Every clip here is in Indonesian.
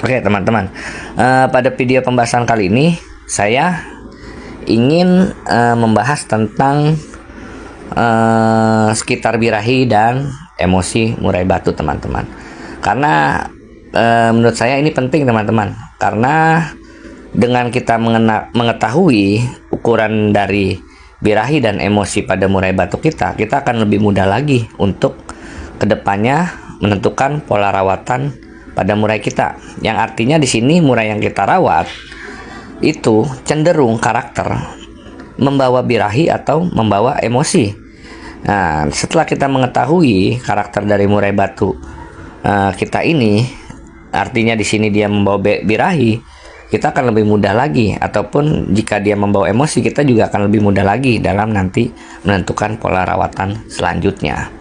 Oke teman-teman, pada video pembahasan kali ini saya ingin membahas tentang sekitar birahi dan emosi murai batu teman-teman. Karena menurut saya ini penting teman-teman, karena dengan kita mengetahui ukuran dari birahi dan emosi pada murai batu kita akan lebih mudah lagi untuk kedepannya menentukan pola rawatan pada murai kita. Yang artinya di sini murai yang kita rawat itu cenderung karakter membawa birahi atau membawa emosi. Nah, setelah kita mengetahui karakter dari murai batu kita ini, artinya di sini dia membawa birahi, kita akan lebih mudah lagi, ataupun jika dia membawa emosi, kita juga akan lebih mudah lagi dalam nanti menentukan pola rawatan selanjutnya.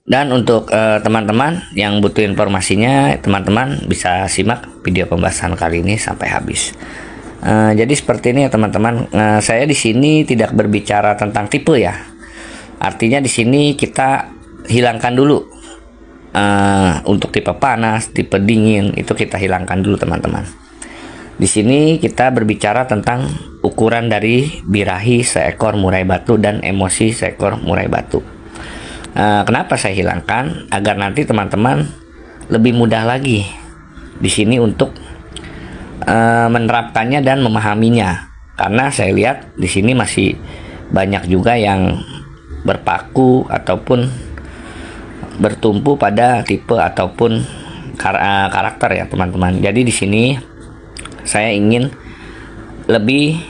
Dan untuk teman-teman yang butuh informasinya, teman-teman bisa simak video pembahasan kali ini sampai habis. Jadi seperti ini ya teman-teman. Saya di sini tidak berbicara tentang tipe ya. Artinya di sini kita hilangkan dulu untuk tipe panas, tipe dingin itu kita hilangkan dulu teman-teman. Di sini kita berbicara tentang ukuran dari birahi seekor murai batu dan emosi seekor murai batu. Kenapa saya hilangkan? Agar nanti teman-teman lebih mudah lagi di sini untuk menerapkannya dan memahaminya. Karena saya lihat di sini masih banyak juga yang berpaku ataupun bertumpu pada tipe ataupun karakter ya teman-teman. Jadi di sini saya ingin lebih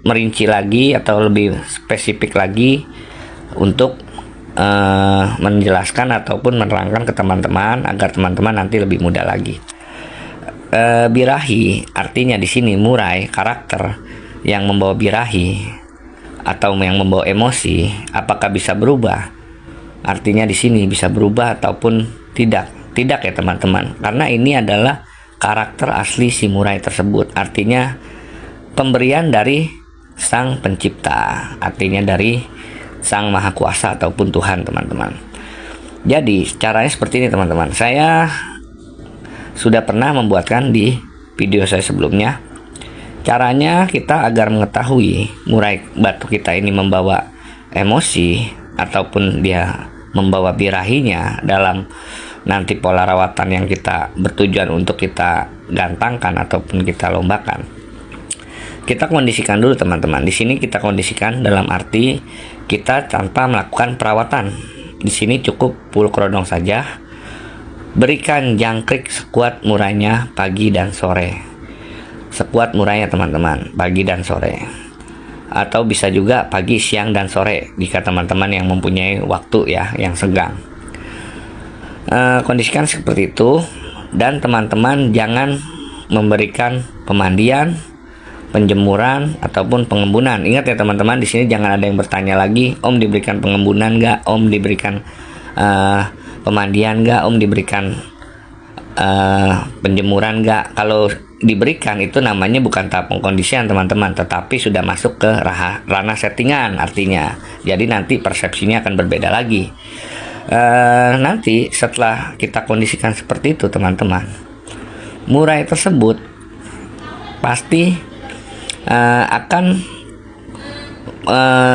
merinci lagi atau lebih spesifik lagi untuk menjelaskan ataupun menerangkan ke teman-teman agar teman-teman nanti lebih mudah lagi. Birahi artinya di sini murai karakter yang membawa birahi atau yang membawa emosi, apakah bisa berubah? Artinya di sini bisa berubah ataupun tidak ya teman-teman, karena ini adalah karakter asli si murai tersebut. Artinya pemberian dari sang pencipta, artinya dari Sang Maha Kuasa ataupun Tuhan teman-teman. Jadi caranya seperti ini teman-teman. Saya sudah pernah membuatkan di video saya sebelumnya. Caranya kita agar mengetahui murai batu kita ini membawa emosi ataupun dia membawa birahinya dalam nanti pola rawatan yang kita bertujuan untuk kita gantangkan ataupun kita lombakan. Kita kondisikan dulu teman-teman. Di sini kita kondisikan dalam arti kita tanpa melakukan perawatan. Di sini cukup full kerodong saja. Berikan jangkrik sekuat murainya pagi dan sore. Sekuat murainya teman-teman, pagi dan sore. Atau bisa juga pagi, siang, dan sore jika teman-teman yang mempunyai waktu ya, yang senggang. Kondisikan seperti itu, dan teman-teman jangan memberikan pemandian, penjemuran ataupun pengembunan. Ingat ya teman-teman, di sini jangan ada yang bertanya lagi, Om diberikan pengembunan nggak, Om diberikan pemandian nggak, Om diberikan penjemuran nggak. Kalau diberikan itu namanya bukan tahap pengkondisian teman-teman, tetapi sudah masuk ke ranah settingan artinya. Jadi nanti persepsinya akan berbeda lagi. Nanti setelah kita kondisikan seperti itu teman-teman, murai tersebut pasti akan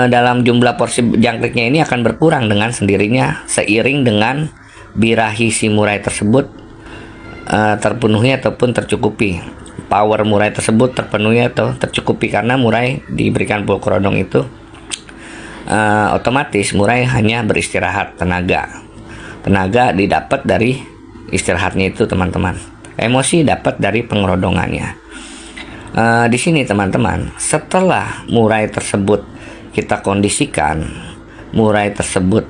dalam jumlah porsi jangkriknya ini akan berkurang dengan sendirinya seiring dengan birahi si murai tersebut terpenuhi ataupun tercukupi. Power murai tersebut terpenuhi atau tercukupi, karena murai diberikan full kerodong itu otomatis murai hanya beristirahat, tenaga didapat dari istirahatnya itu teman-teman. Emosi dapat dari pengerodongannya. Di sini teman-teman, setelah murai tersebut kita kondisikan, murai tersebut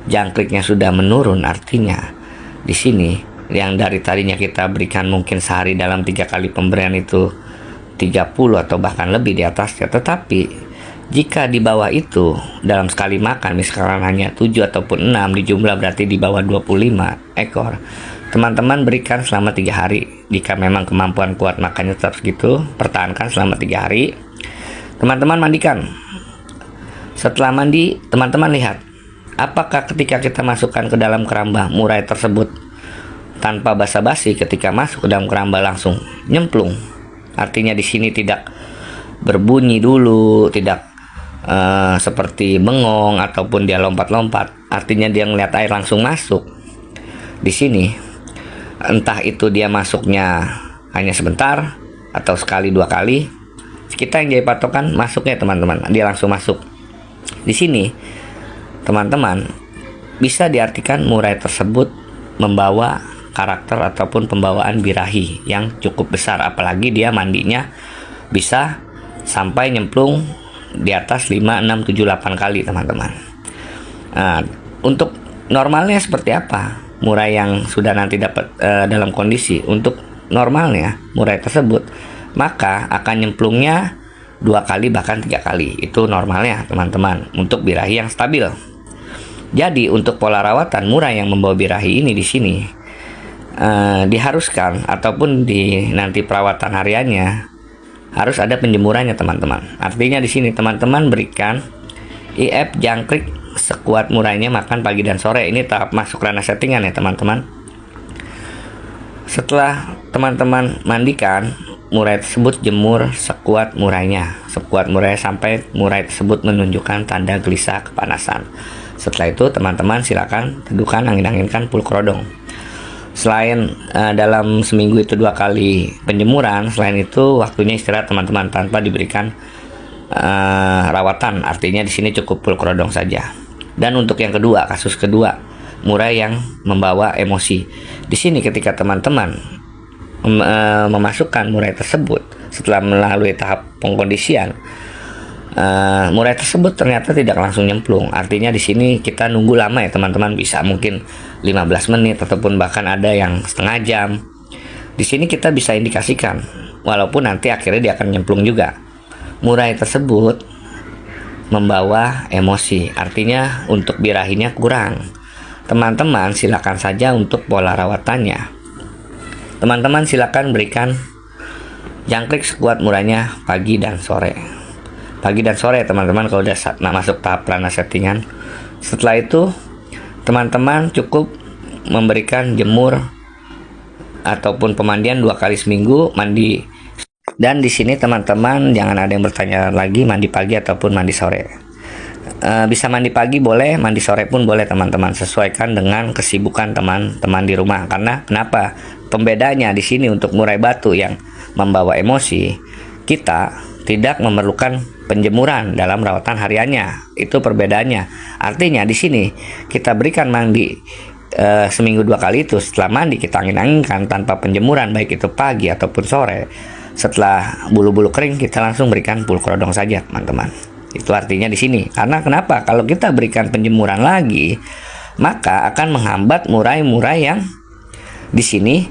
jangkriknya sudah menurun, artinya di sini yang dari tadinya kita berikan mungkin sehari dalam 3 kali pemberian itu 30 atau bahkan lebih di atasnya, tetapi jika di bawah itu dalam sekali makan misalkan hanya 7 ataupun 6 di jumlah, berarti di bawah 25 ekor, teman-teman berikan selama 3 hari. Jika memang kemampuan kuat makannya tetap segitu, pertahankan selama 3 hari. Teman-teman mandikan. Setelah mandi, teman-teman lihat apakah ketika kita masukkan ke dalam keramba murai tersebut tanpa basa-basi ketika masuk ke dalam keramba langsung nyemplung. Artinya di sini tidak berbunyi dulu, tidak seperti bengong ataupun dia lompat-lompat. Artinya dia ngeliat air langsung masuk. Di sini entah itu dia masuknya hanya sebentar atau sekali dua kali, kita yang jadi patokan masuknya teman-teman. Dia langsung masuk. Di sini teman-teman bisa diartikan murai tersebut membawa karakter ataupun pembawaan birahi yang cukup besar, apalagi dia mandinya bisa sampai nyemplung di atas 5, 6, 7, 8 kali teman-teman. Nah, untuk normalnya seperti apa murai yang sudah nanti dapat dalam kondisi? Untuk normalnya murai tersebut maka akan nyemplungnya 2 kali bahkan 3 kali. Itu normalnya teman-teman untuk birahi yang stabil. Jadi untuk pola rawatan murai yang membawa birahi ini di sini diharuskan ataupun di nanti perawatan hariannya harus ada penjemurannya teman-teman. Artinya di sini teman-teman berikan IF jangkrik sekuat murainya makan pagi dan sore. Ini tahap masuk ranah settingan ya teman-teman. Setelah teman-teman mandikan, murai tersebut jemur sekuat murainya. Sekuat murai sampai murai tersebut menunjukkan tanda gelisah kepanasan. Setelah itu teman-teman silakan teduhkan, angin-anginkan pulkrodong. Selain dalam seminggu itu 2 kali penjemuran, selain itu waktunya istirahat teman-teman tanpa diberikan rawatan. Artinya di sini cukup pulkrodong saja. Dan untuk yang kedua, kasus kedua, murai yang membawa emosi. Di sini ketika teman-teman memasukkan murai tersebut setelah melalui tahap pengkondisian, murai tersebut ternyata tidak langsung nyemplung. Artinya di sini kita nunggu lama ya teman-teman, bisa mungkin 15 menit ataupun bahkan ada yang setengah jam. Di sini kita bisa indikasikan, walaupun nanti akhirnya dia akan nyemplung juga, murai tersebut membawa emosi. Artinya untuk birahinya kurang. Teman-teman silakan saja untuk pola rawatannya. Teman-teman silakan berikan jangkrik sekuat murainya pagi dan sore. Pagi dan sore teman-teman kalau udah masuk tahap ranah settingan. Setelah itu teman-teman cukup memberikan jemur ataupun pemandian 2 kali seminggu, mandi. Dan di sini teman-teman jangan ada yang bertanya lagi mandi pagi ataupun mandi sore. Bisa mandi pagi boleh, mandi sore pun boleh teman-teman, sesuaikan dengan kesibukan teman-teman di rumah. Karena kenapa? Pembedanya di sini untuk murai batu yang membawa emosi, kita tidak memerlukan penjemuran dalam rawatan hariannya. Itu perbedaannya. Artinya di sini kita berikan mandi seminggu 2 kali itu. Setelah mandi kita angin-anginkan tanpa penjemuran, baik itu pagi ataupun sore. Setelah bulu-bulu kering kita langsung berikan pulkrodong saja teman-teman. Itu artinya di sini. Karena kenapa? Kalau kita berikan penjemuran lagi, maka akan menghambat murai-murai yang di sini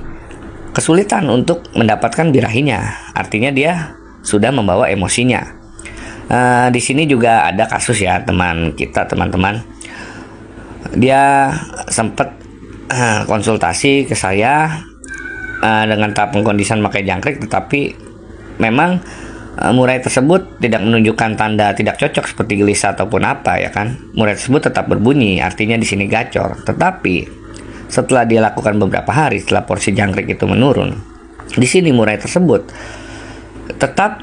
kesulitan untuk mendapatkan birahinya. Artinya dia sudah membawa emosinya. Di sini juga ada kasus ya teman kita teman-teman. Dia sempat konsultasi ke saya dengan tahap pengkondisian pakai jangkrik, tetapi memang murai tersebut tidak menunjukkan tanda tidak cocok seperti gelisah ataupun apa ya kan. Murai tersebut tetap berbunyi, artinya di sini gacor. Tetapi setelah dia lakukan beberapa hari, setelah porsi jangkrik itu menurun, di sini murai tersebut tetap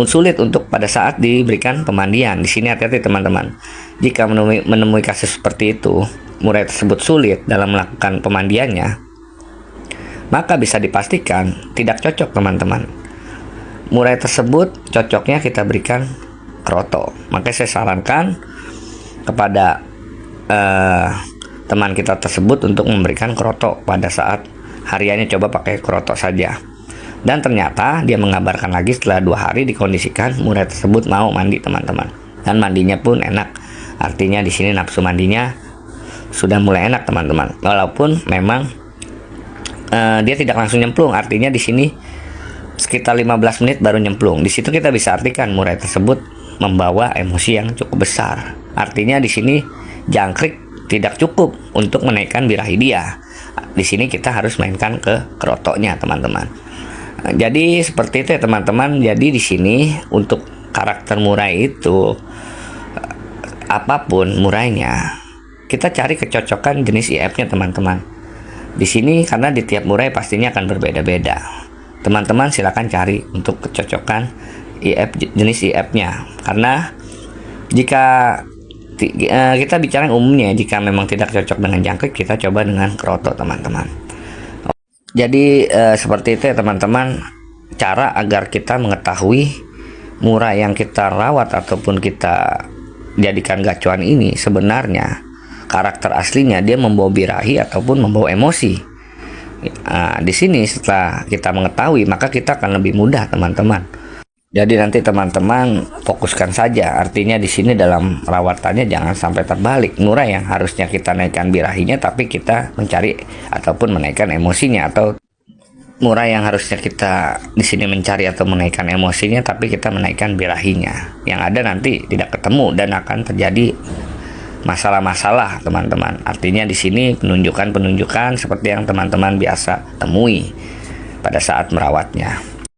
sulit untuk pada saat diberikan pemandian. Di sini hati-hati teman-teman. Jika menemui kasus seperti itu, murai tersebut sulit dalam melakukan pemandiannya, maka bisa dipastikan tidak cocok teman-teman. Murai tersebut cocoknya kita berikan kroto. Maka saya sarankan kepada teman kita tersebut untuk memberikan kroto pada saat hariannya, coba pakai kroto saja. Dan ternyata dia mengabarkan lagi setelah 2 hari dikondisikan murai tersebut mau mandi teman-teman. Dan mandinya pun enak. Artinya di sini nafsu mandinya sudah mulai enak teman-teman. Walaupun memang dia tidak langsung nyemplung. Artinya di sini sekitar 15 menit baru nyemplung. Di situ kita bisa artikan murai tersebut membawa emosi yang cukup besar. Artinya di sini jangkrik tidak cukup untuk menaikkan birahi dia. Di sini kita harus mainkan ke krotonya teman-teman. Jadi seperti itu ya teman-teman. Jadi di sini untuk karakter murai itu, apapun murainya, kita cari kecocokan jenis IF-nya teman-teman. Di sini karena di tiap murai pastinya akan berbeda-beda. Teman-teman silakan cari untuk kecocokan jenis IF-nya. Karena jika kita bicara umumnya, jika memang tidak cocok dengan jangkrik, kita coba dengan keroto, teman-teman. Jadi seperti itu ya teman-teman, cara agar kita mengetahui murai yang kita rawat ataupun kita jadikan gacuan ini sebenarnya karakter aslinya dia membawa birahi ataupun membawa emosi. Di sini setelah kita mengetahui, maka kita akan lebih mudah, teman-teman. Jadi nanti teman-teman fokuskan saja. Artinya di sini dalam rawatannya jangan sampai terbalik. Murai yang harusnya kita naikkan birahinya, tapi kita mencari ataupun menaikkan emosinya, atau murai yang harusnya kita di sini mencari atau menaikkan emosinya, tapi kita menaikkan birahinya. Yang ada nanti tidak ketemu dan akan terjadi masalah-masalah, teman-teman. Artinya di sini penunjukan seperti yang teman-teman biasa temui pada saat merawatnya.